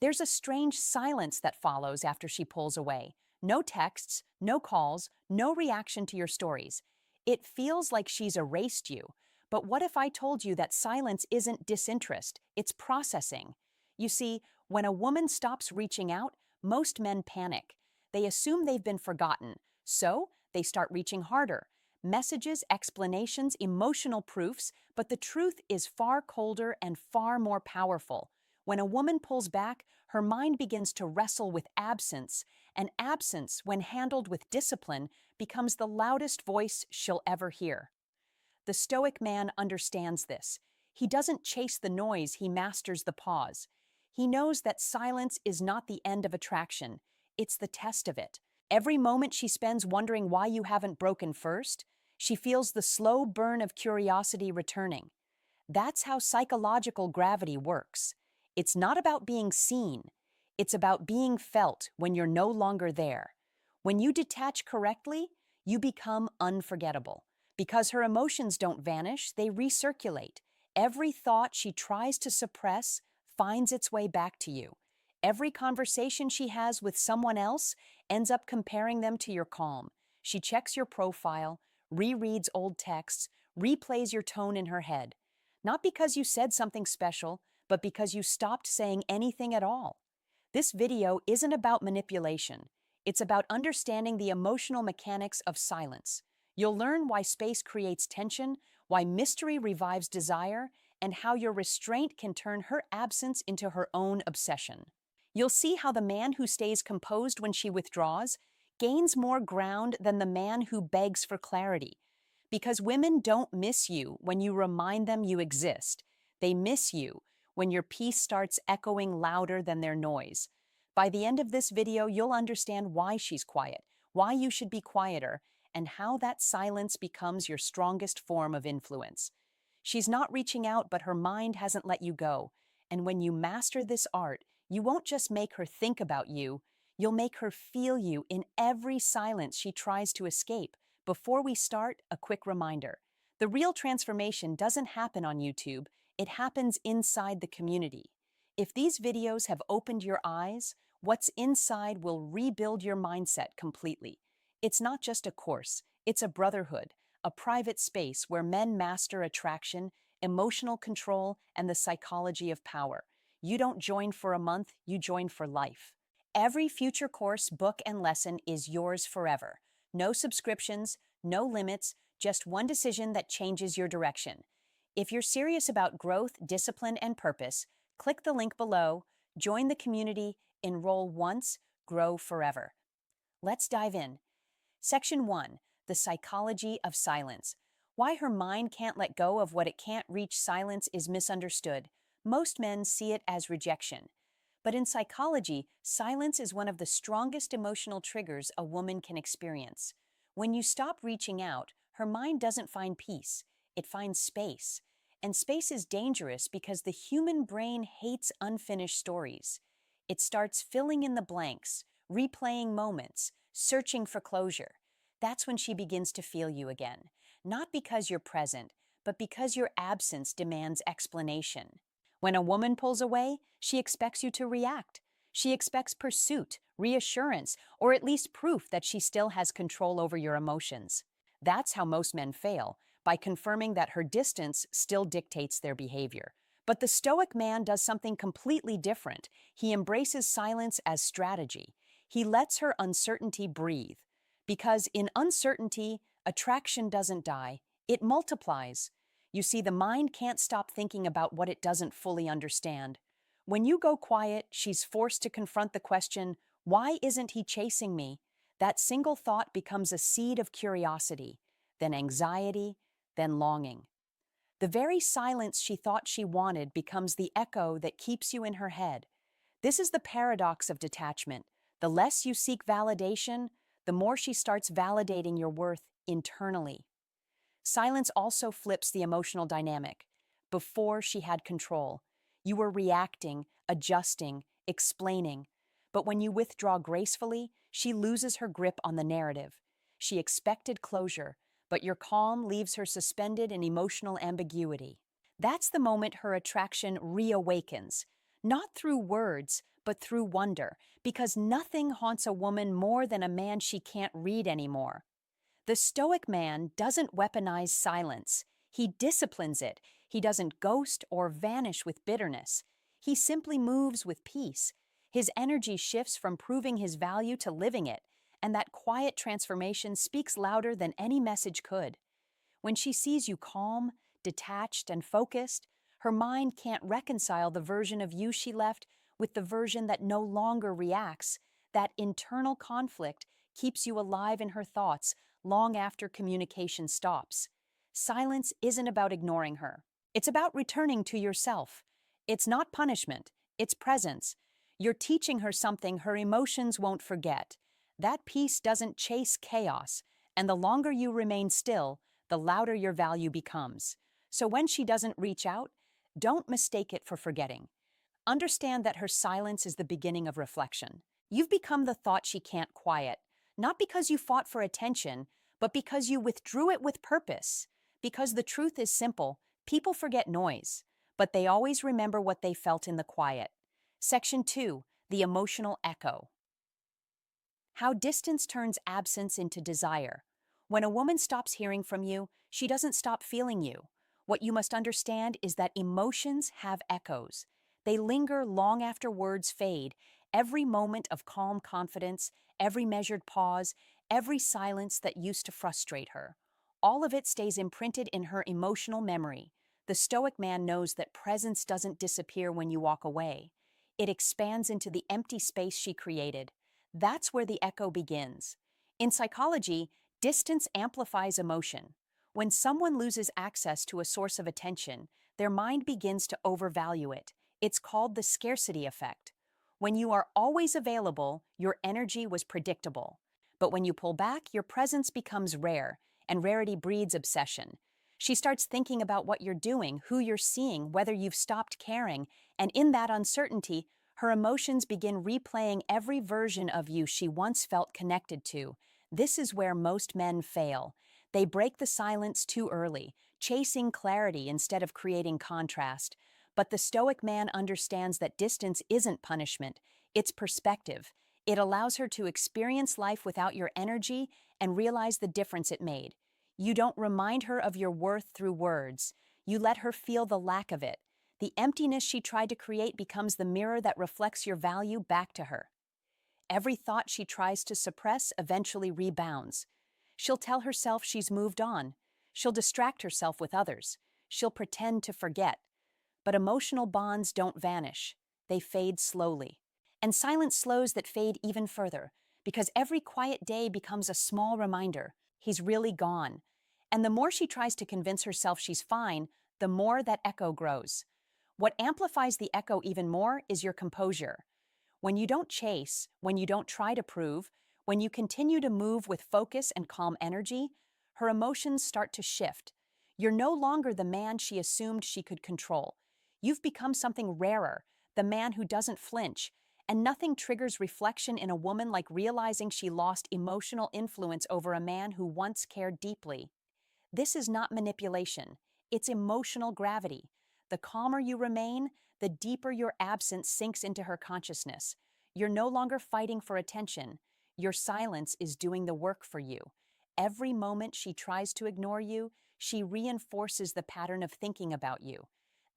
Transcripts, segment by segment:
There's a strange silence that follows after she pulls away. No texts, no calls, no reaction to your stories. It feels like she's erased you. But what if I told you that silence isn't disinterest, it's processing? You see, when a woman stops reaching out, most men panic. They assume they've been forgotten, so they start reaching harder. Messages, explanations, emotional proofs, but the truth is far colder and far more powerful. When a woman pulls back, her mind begins to wrestle with absence, and absence, when handled with discipline, becomes the loudest voice she'll ever hear. The Stoic man understands this. He doesn't chase the noise, he masters the pause. He knows that silence is not the end of attraction, it's the test of it. Every moment she spends wondering why you haven't broken first, she feels the slow burn of curiosity returning. That's how psychological gravity works. It's not about being seen, it's about being felt when you're no longer there. When you detach correctly, you become unforgettable. Because her emotions don't vanish, they recirculate. Every thought she tries to suppress finds its way back to you. Every conversation she has with someone else ends up comparing them to your calm. She checks your profile, rereads old texts, replays your tone in her head. Not because you said something special, but because you stopped saying anything at all. This video isn't about manipulation. It's about understanding the emotional mechanics of silence. You'll learn why space creates tension, why mystery revives desire, and how your restraint can turn her absence into her own obsession. You'll see how the man who stays composed when she withdraws gains more ground than the man who begs for clarity. Because women don't miss you when you remind them you exist. They miss you when your peace starts echoing louder than their noise. By the end of this video, you'll understand why she's quiet, why you should be quieter, and how that silence becomes your strongest form of influence. She's not reaching out, but her mind hasn't let you go. And when you master this art, you won't just make her think about you, you'll make her feel you in every silence she tries to escape. Before we start, a quick reminder. The real transformation doesn't happen on YouTube, it happens inside the community. If these videos have opened your eyes, what's inside will rebuild your mindset completely. It's not just a course, it's a brotherhood, a private space where men master attraction, emotional control, and the psychology of power. You don't join for a month, you join for life. Every future course, book, and lesson is yours forever. No subscriptions, no limits, just one decision that changes your direction. If you're serious about growth, discipline, and purpose, click the link below, join the community, enroll once, grow forever. Let's dive in. Section 1. The Psychology of Silence. Why her mind can't let go of what it can't reach. Silence is misunderstood. Most men see it as rejection. But in psychology, silence is one of the strongest emotional triggers a woman can experience. When you stop reaching out, her mind doesn't find peace, it finds space. And space is dangerous because the human brain hates unfinished stories. It starts filling in the blanks, replaying moments, searching for closure. That's when she begins to feel you again. Not because you're present, but because your absence demands explanation. When a woman pulls away, she expects you to react. She expects pursuit, reassurance, or at least proof that she still has control over your emotions. That's how most men fail, by confirming that her distance still dictates their behavior. But the Stoic man does something completely different. He embraces silence as strategy. He lets her uncertainty breathe. Because in uncertainty, attraction doesn't die, it multiplies. You see, the mind can't stop thinking about what it doesn't fully understand. When you go quiet, she's forced to confront the question, why isn't he chasing me? That single thought becomes a seed of curiosity, then anxiety, then longing. The very silence she thought she wanted becomes the echo that keeps you in her head. This is the paradox of detachment. The less you seek validation, the more she starts validating your worth internally. Silence also flips the emotional dynamic. Before she had control, you were reacting, adjusting, explaining. But when you withdraw gracefully, she loses her grip on the narrative. She expected closure, but your calm leaves her suspended in emotional ambiguity. That's the moment her attraction reawakens, not through words, but through wonder, because nothing haunts a woman more than a man she can't read anymore. The stoic man doesn't weaponize silence. He disciplines it. He doesn't ghost or vanish with bitterness. He simply moves with peace. His energy shifts from proving his value to living it, and that quiet transformation speaks louder than any message could. When she sees you calm, detached, and focused, her mind can't reconcile the version of you she left with the version that no longer reacts. That internal conflict keeps you alive in her thoughts long after communication stops. Silence isn't about ignoring her. It's about returning to yourself. It's not punishment, it's presence. You're teaching her something her emotions won't forget. That peace doesn't chase chaos, and the longer you remain still, the louder your value becomes. So when she doesn't reach out, don't mistake it for forgetting. Understand that her silence is the beginning of reflection. You've become the thought she can't quiet, not because you fought for attention, but because you withdrew it with purpose. Because the truth is simple, people forget noise, but they always remember what they felt in the quiet. Section 2, the emotional echo. How distance turns absence into desire. When a woman stops hearing from you, she doesn't stop feeling you. What you must understand is that emotions have echoes. They linger long after words fade. Every moment of calm confidence, every measured pause, every silence that used to frustrate her. All of it stays imprinted in her emotional memory. The stoic man knows that presence doesn't disappear when you walk away. It expands into the empty space she created. That's where the echo begins. In psychology, distance amplifies emotion. When someone loses access to a source of attention, their mind begins to overvalue it. It's called the scarcity effect. When you are always available, your energy was predictable. But when you pull back, your presence becomes rare, and rarity breeds obsession. She starts thinking about what you're doing, who you're seeing, whether you've stopped caring, and in that uncertainty, her emotions begin replaying every version of you she once felt connected to. This is where most men fail. They break the silence too early, chasing clarity instead of creating contrast. But the stoic man understands that distance isn't punishment, it's perspective. It allows her to experience life without your energy and realize the difference it made. You don't remind her of your worth through words. You let her feel the lack of it. The emptiness she tried to create becomes the mirror that reflects your value back to her. Every thought she tries to suppress eventually rebounds. She'll tell herself she's moved on. She'll distract herself with others. She'll pretend to forget. But emotional bonds don't vanish. They fade slowly. And silence slows that fade even further, because every quiet day becomes a small reminder he's really gone. And the more she tries to convince herself she's fine, the more that echo grows. What amplifies the echo even more is your composure. When you don't chase, when you don't try to prove, when you continue to move with focus and calm energy, her emotions start to shift. You're no longer the man she assumed she could control. You've become something rarer, the man who doesn't flinch, and nothing triggers reflection in a woman like realizing she lost emotional influence over a man who once cared deeply. This is not manipulation, it's emotional gravity. The calmer you remain, the deeper your absence sinks into her consciousness. You're no longer fighting for attention. Your silence is doing the work for you. Every moment she tries to ignore you, she reinforces the pattern of thinking about you.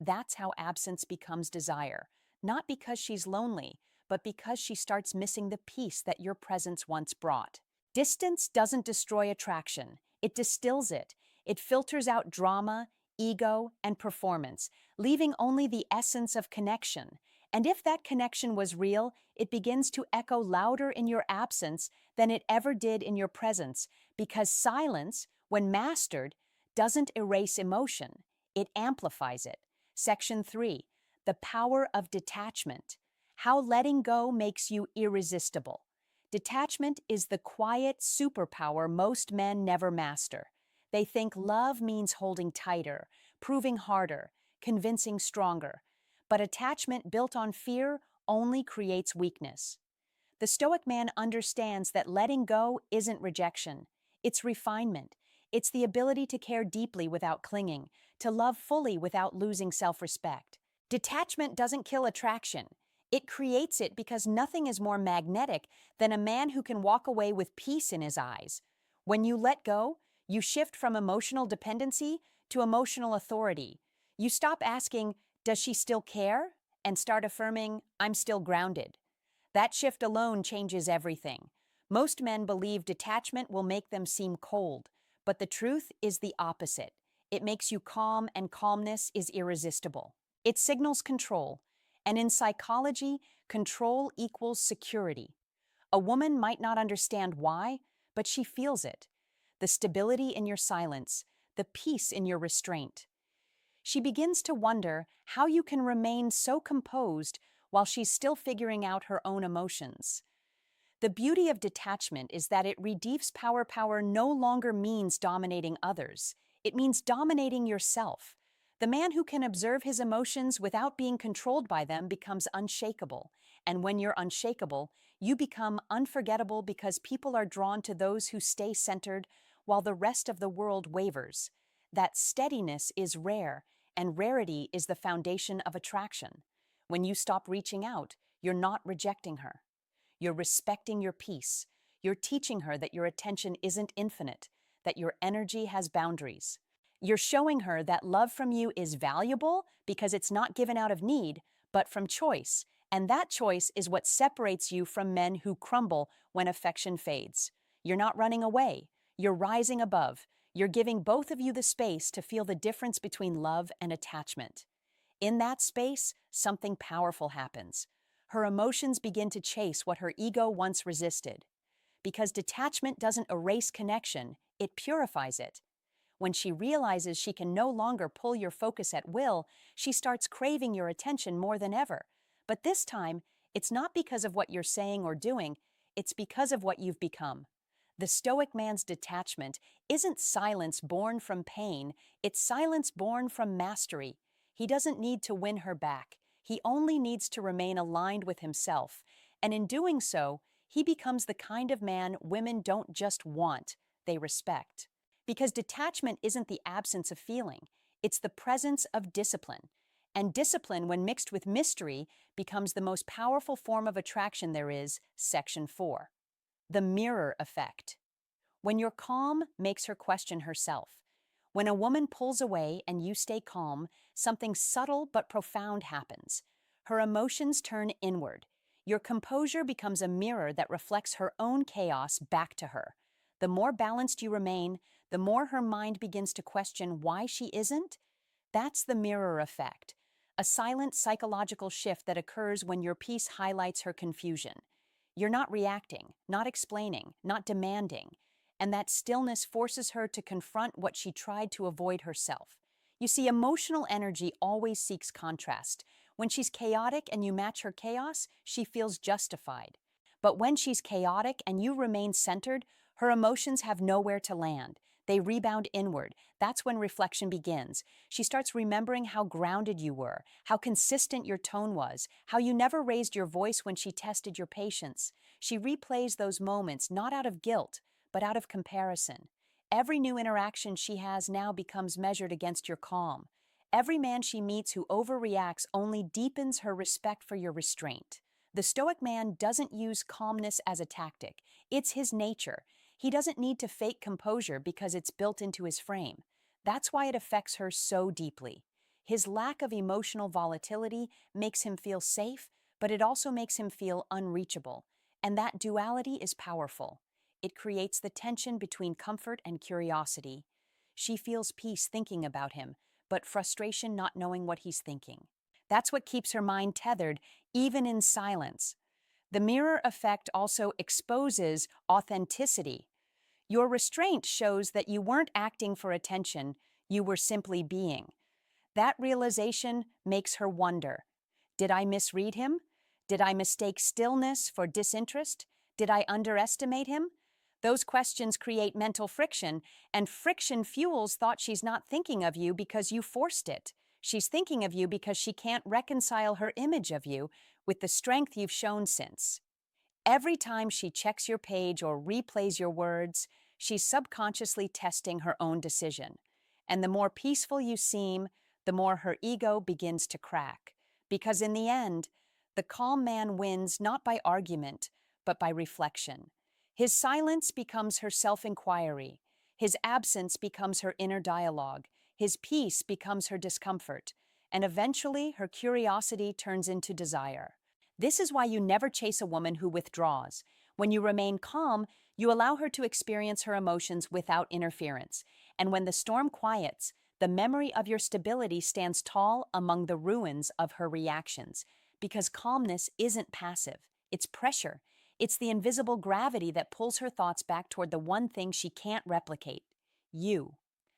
That's how absence becomes desire, not because she's lonely, but because she starts missing the peace that your presence once brought. Distance doesn't destroy attraction, it distills it. It filters out drama, ego, and performance, leaving only the essence of connection. And if that connection was real, it begins to echo louder in your absence than it ever did in your presence, because silence, when mastered, doesn't erase emotion, it amplifies it. Section 3, the power of detachment. How letting go makes you irresistible. Detachment is the quiet superpower most men never master. They think love means holding tighter, proving harder, convincing stronger. But attachment built on fear only creates weakness. The stoic man understands that letting go isn't rejection, it's refinement. It's the ability to care deeply without clinging, to love fully without losing self-respect. Detachment doesn't kill attraction, It creates it because nothing is more magnetic than a man who can walk away with peace in his eyes. When you let go, you shift from emotional dependency to emotional authority. You stop asking, "Does she still care?" and start affirming, "I'm still grounded." That shift alone changes everything. Most men believe detachment will make them seem cold, but the truth is the opposite. It makes you calm, and calmness is irresistible. It signals control, and in psychology, control equals security. A woman might not understand why, but she feels it. The stability in your silence, the peace in your restraint. She begins to wonder how you can remain so composed while she's still figuring out her own emotions. The beauty of detachment is that it redeems power. Power no longer means dominating others. It means dominating yourself. The man who can observe his emotions without being controlled by them becomes unshakable. And when you're unshakable, you become unforgettable because people are drawn to those who stay centered while the rest of the world wavers. That steadiness is rare, and rarity is the foundation of attraction. When you stop reaching out, you're not rejecting her. You're respecting your peace. You're teaching her that your attention isn't infinite, that your energy has boundaries. You're showing her that love from you is valuable because it's not given out of need, but from choice. And that choice is what separates you from men who crumble when affection fades. You're not running away. You're rising above. You're giving both of you the space to feel the difference between love and attachment. In that space, something powerful happens. Her emotions begin to chase what her ego once resisted. Because detachment doesn't erase connection, it purifies it. When she realizes she can no longer pull your focus at will, she starts craving your attention more than ever. But this time, it's not because of what you're saying or doing, it's because of what you've become. The Stoic man's detachment isn't silence born from pain, it's silence born from mastery. He doesn't need to win her back. He only needs to remain aligned with himself. And in doing so, he becomes the kind of man women don't just want, they respect. Because detachment isn't the absence of feeling, it's the presence of discipline. And discipline, when mixed with mystery, becomes the most powerful form of attraction there is. Section 4. The mirror effect. When your calm makes her question herself. When a woman pulls away and you stay calm, something subtle but profound happens. Her emotions turn inward. Your composure becomes a mirror that reflects her own chaos back to her. The more balanced you remain, the more her mind begins to question why she isn't. That's the mirror effect, a silent psychological shift that occurs when your peace highlights her confusion. You're not reacting, not explaining, not demanding, and that stillness forces her to confront what she tried to avoid herself. You see, emotional energy always seeks contrast. When she's chaotic and you match her chaos, she feels justified. But when she's chaotic and you remain centered, her emotions have nowhere to land. They rebound inward. That's when reflection begins. She starts remembering how grounded you were, how consistent your tone was, how you never raised your voice when she tested your patience. She replays those moments not out of guilt, but out of comparison. Every new interaction she has now becomes measured against your calm. Every man she meets who overreacts only deepens her respect for your restraint. The Stoic man doesn't use calmness as a tactic. It's his nature. He doesn't need to fake composure because it's built into his frame. That's why it affects her so deeply. His lack of emotional volatility makes him feel safe, but it also makes him feel unreachable. And that duality is powerful. It creates the tension between comfort and curiosity. She feels peace thinking about him, but frustration not knowing what he's thinking. That's what keeps her mind tethered, even in silence. The mirror effect also exposes authenticity. Your restraint shows that you weren't acting for attention, you were simply being. That realization makes her wonder, did I misread him? Did I mistake stillness for disinterest? Did I underestimate him? Those questions create mental friction, and friction fuels thought she's not thinking of you because you forced it. She's thinking of you because she can't reconcile her image of you with the strength you've shown since. Every time she checks your page or replays your words, she's subconsciously testing her own decision. And the more peaceful you seem, the more her ego begins to crack. Because in the end, The calm man wins not by argument, but by reflection. His silence becomes her self-inquiry. His absence becomes her inner dialogue. His peace becomes her discomfort. And eventually, her curiosity turns into desire. This is why you never chase a woman who withdraws. When you remain calm, you allow her to experience her emotions without interference. And when the storm quiets, the memory of your stability stands tall among the ruins of her reactions. Because calmness isn't passive, it's pressure. It's the invisible gravity that pulls her thoughts back toward the one thing she can't replicate you.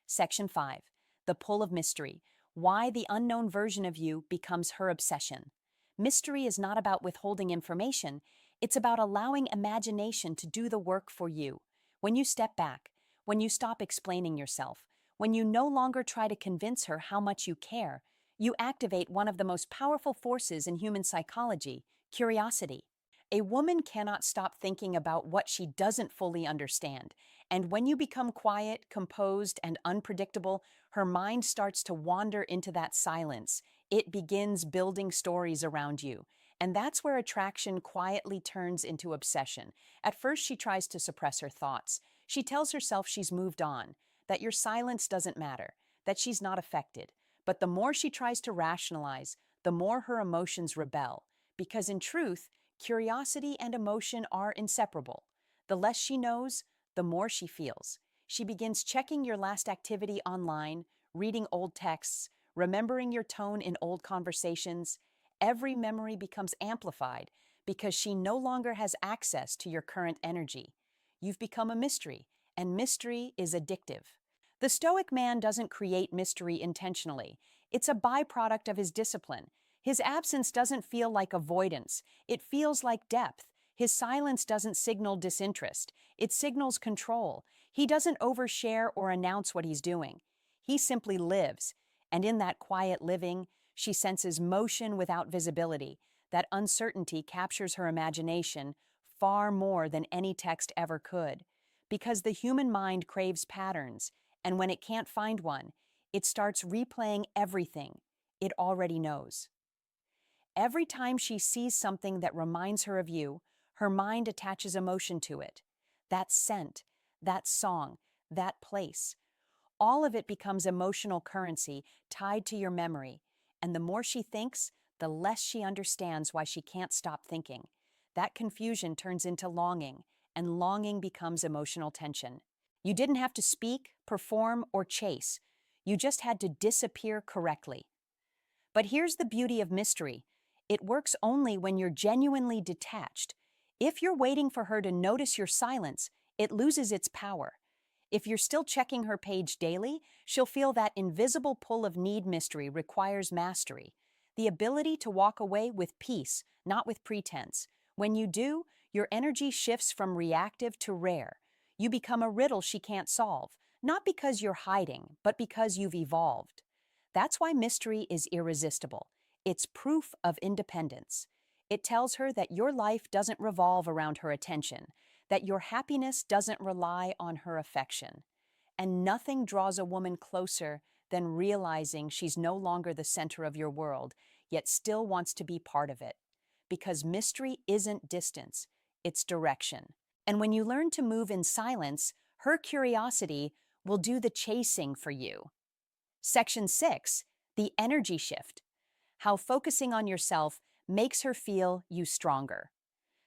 Section 5. The Pull of Mystery. Why the unknown version of you becomes her obsession. Mystery is not about withholding information, it's about allowing imagination to do the work for you. When you step back, when you stop explaining yourself, when you no longer try to convince her how much you care, you activate one of the most powerful forces in human psychology, curiosity. A woman cannot stop thinking about what she doesn't fully understand, and when you become quiet, composed, and unpredictable, her mind starts to wander into that silence. It begins building stories around you. And that's where attraction quietly turns into obsession. At first, she tries to suppress her thoughts. She tells herself she's moved on, that your silence doesn't matter, that she's not affected. But the more she tries to rationalize, the more her emotions rebel. Because in truth, curiosity and emotion are inseparable. The less she knows, the more she feels. She begins checking your last activity online, reading old texts, remembering your tone in old conversations. Every memory becomes amplified because she no longer has access to your current energy. You've become a mystery, and mystery is addictive. The Stoic man doesn't create mystery intentionally. It's a byproduct of his discipline. His absence doesn't feel like avoidance. It feels like depth. His silence doesn't signal disinterest. It signals control. He doesn't overshare or announce what he's doing. He simply lives. And in that quiet living, she senses motion without visibility. That uncertainty captures her imagination far more than any text ever could. Because the human mind craves patterns, and when it can't find one, it starts replaying everything it already knows. Every time she sees something that reminds her of you, her mind attaches emotion to it. That scent, that song, that place. All of it becomes emotional currency tied to your memory. And the more she thinks, the less she understands why she can't stop thinking. That confusion turns into longing, and longing becomes emotional tension. You didn't have to speak, perform, or chase. You just had to disappear correctly. But here's the beauty of mystery. It works only when you're genuinely detached. If you're waiting for her to notice your silence, it loses its power. If you're still checking her page daily, she'll feel that invisible pull of need. Mystery requires mastery, the ability to walk away with peace, not with pretense. When you do, your energy shifts from reactive to rare. You become a riddle she can't solve, not because you're hiding, but because you've evolved. That's why mystery is irresistible. It's proof of independence. It tells her that your life doesn't revolve around her attention, that your happiness doesn't rely on her affection. And nothing draws a woman closer than realizing she's no longer the center of your world, yet still wants to be part of it. Because mystery isn't distance, it's direction. And when you learn to move in silence, her curiosity will do the chasing for you. Section 6, the energy shift. How focusing on yourself makes her feel you stronger.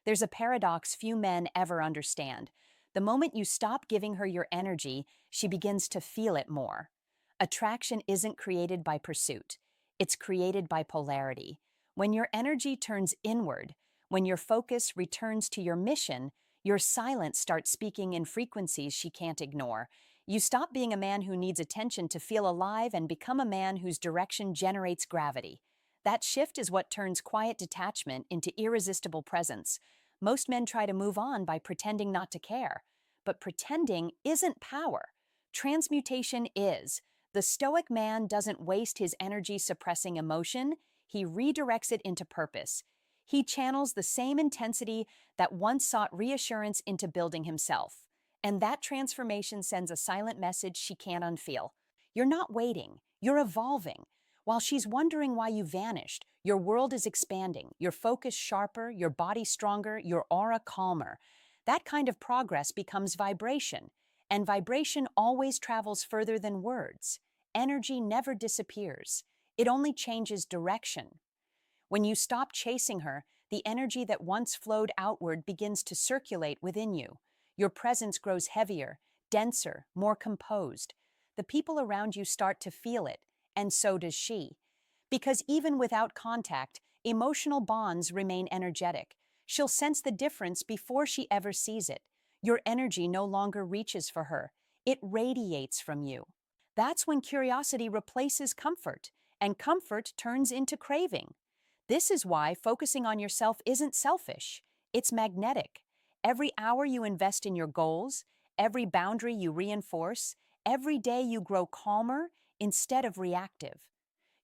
There's a paradox few men ever understand. The moment you stop giving her your energy, she begins to feel it more. Attraction isn't created by pursuit. It's created by polarity. When your energy turns inward, when your focus returns to your mission, your silence starts speaking in frequencies she can't ignore. You stop being a man who needs attention to feel alive and become a man whose direction generates gravity. That shift is what turns quiet detachment into irresistible presence. Most men try to move on by pretending not to care. But pretending isn't power. Transmutation is. The Stoic man doesn't waste his energy suppressing emotion, he redirects it into purpose. He channels the same intensity that once sought reassurance into building himself. And that transformation sends a silent message she can't unfeel. You're not waiting, you're evolving. While she's wondering why you vanished, your world is expanding, your focus sharper, your body stronger, your aura calmer. That kind of progress becomes vibration, and vibration always travels further than words. Energy never disappears, it only changes direction. When you stop chasing her, the energy that once flowed outward begins to circulate within you. Your presence grows heavier, denser, more composed. The people around you start to feel it, and so does she. Because even without contact, emotional bonds remain energetic. She'll sense the difference before she ever sees it. Your energy no longer reaches for her, it radiates from you. That's when curiosity replaces comfort, and comfort turns into craving. This is why focusing on yourself isn't selfish, it's magnetic. Every hour you invest in your goals, every boundary you reinforce, every day you grow calmer instead of reactive.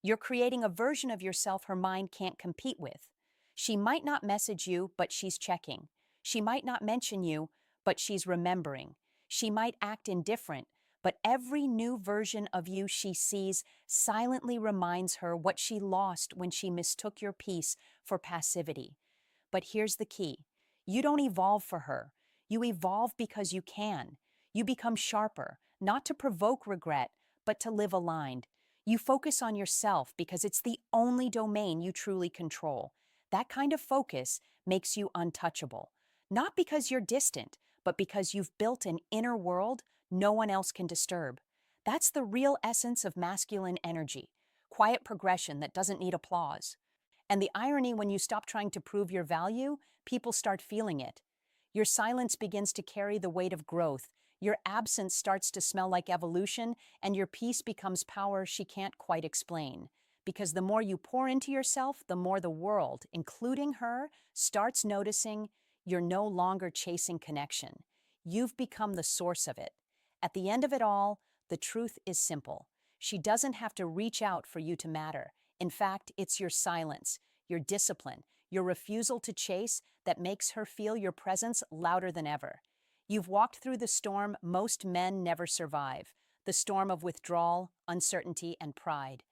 You're creating a version of yourself her mind can't compete with. She might not message you, but she's checking. She might not mention you, but she's remembering. She might act indifferent, but every new version of you she sees silently reminds her what she lost when she mistook your peace for passivity. But here's the key. You don't evolve for her. You evolve because you can. You become sharper, not to provoke regret, but to live aligned. You focus on yourself because it's the only domain you truly control. That kind of focus makes you untouchable. Not because you're distant, but because you've built an inner world no one else can disturb. That's the real essence of masculine energy, quiet progression that doesn't need applause. And the irony, when you stop trying to prove your value, people start feeling it. Your silence begins to carry the weight of growth, your absence starts to smell like evolution, and your peace becomes power she can't quite explain. Because the more you pour into yourself, the more the world, including her, starts noticing you're no longer chasing connection. You've become the source of it. At the end of it all, the truth is simple. She doesn't have to reach out for you to matter. In fact, it's your silence, your discipline, your refusal to chase that makes her feel your presence louder than ever. You've walked through the storm most men never survive, the storm of withdrawal, uncertainty, and pride.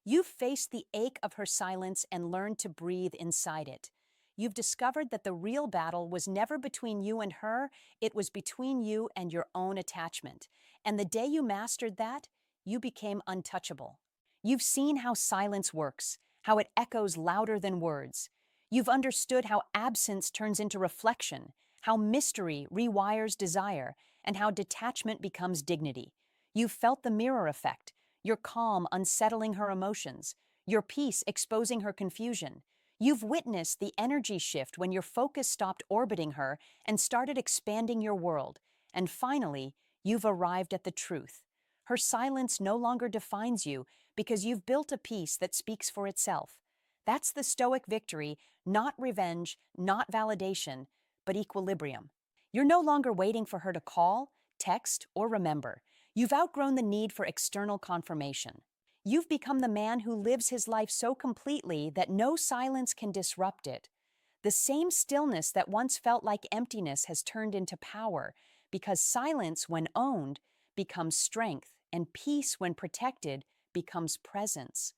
You've faced the ache of her silence and learned to breathe inside it. You've discovered that the real battle was never between you and her, it was between you and your own attachment. And the day you mastered that, you became untouchable. You've seen how silence works, how it echoes louder than words. You've understood how absence turns into reflection, how mystery rewires desire, and how detachment becomes dignity. You've felt the mirror effect, your calm unsettling her emotions, your peace exposing her confusion. You've witnessed the energy shift when your focus stopped orbiting her and started expanding your world. And finally, you've arrived at the truth. Her silence no longer defines you because you've built a peace that speaks for itself. That's the Stoic victory, not revenge, not validation, but equilibrium. You're no longer waiting for her to call, text, or remember. You've outgrown the need for external confirmation. You've become the man who lives his life so completely that no silence can disrupt it. The same stillness that once felt like emptiness has turned into power, because silence, when owned, becomes strength, and peace, when protected, becomes presence.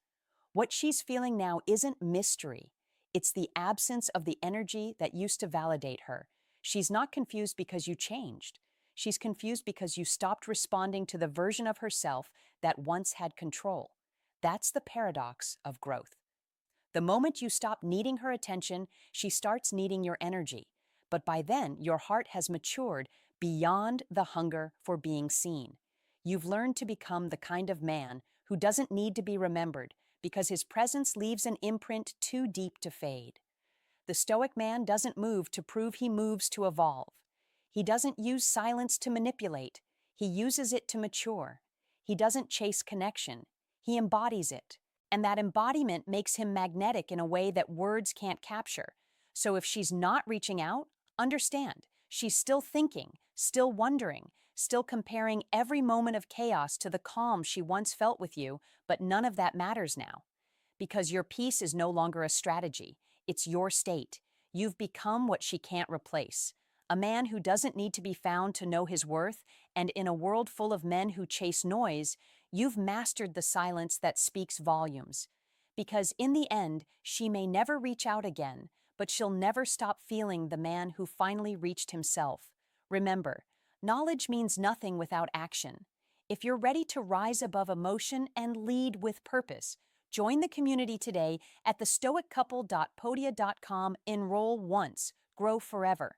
What she's feeling now isn't mystery. It's the absence of the energy that used to validate her. She's not confused because you changed. She's confused because you stopped responding to the version of herself that once had control. That's the paradox of growth. The moment you stop needing her attention, she starts needing your energy. But by then, your heart has matured beyond the hunger for being seen. You've learned to become the kind of man who doesn't need to be remembered because his presence leaves an imprint too deep to fade. The Stoic man doesn't move to prove he moves to evolve. He doesn't use silence to manipulate. He uses it to mature. He doesn't chase connection. He embodies it. And that embodiment makes him magnetic in a way that words can't capture. So if she's not reaching out, understand, she's still thinking, still wondering, still comparing every moment of chaos to the calm she once felt with you, but none of that matters now. Because your peace is no longer a strategy. It's your state. You've become what she can't replace. A man who doesn't need to be found to know his worth, and in a world full of men who chase noise, You've mastered the silence that speaks volumes. Because in the end, she may never reach out again, but she'll never stop feeling the man who finally reached himself. Remember, knowledge means nothing without action. If you're ready to rise above emotion and lead with purpose, join the community today at thestoiccouple.podia.com. Enroll once, grow forever.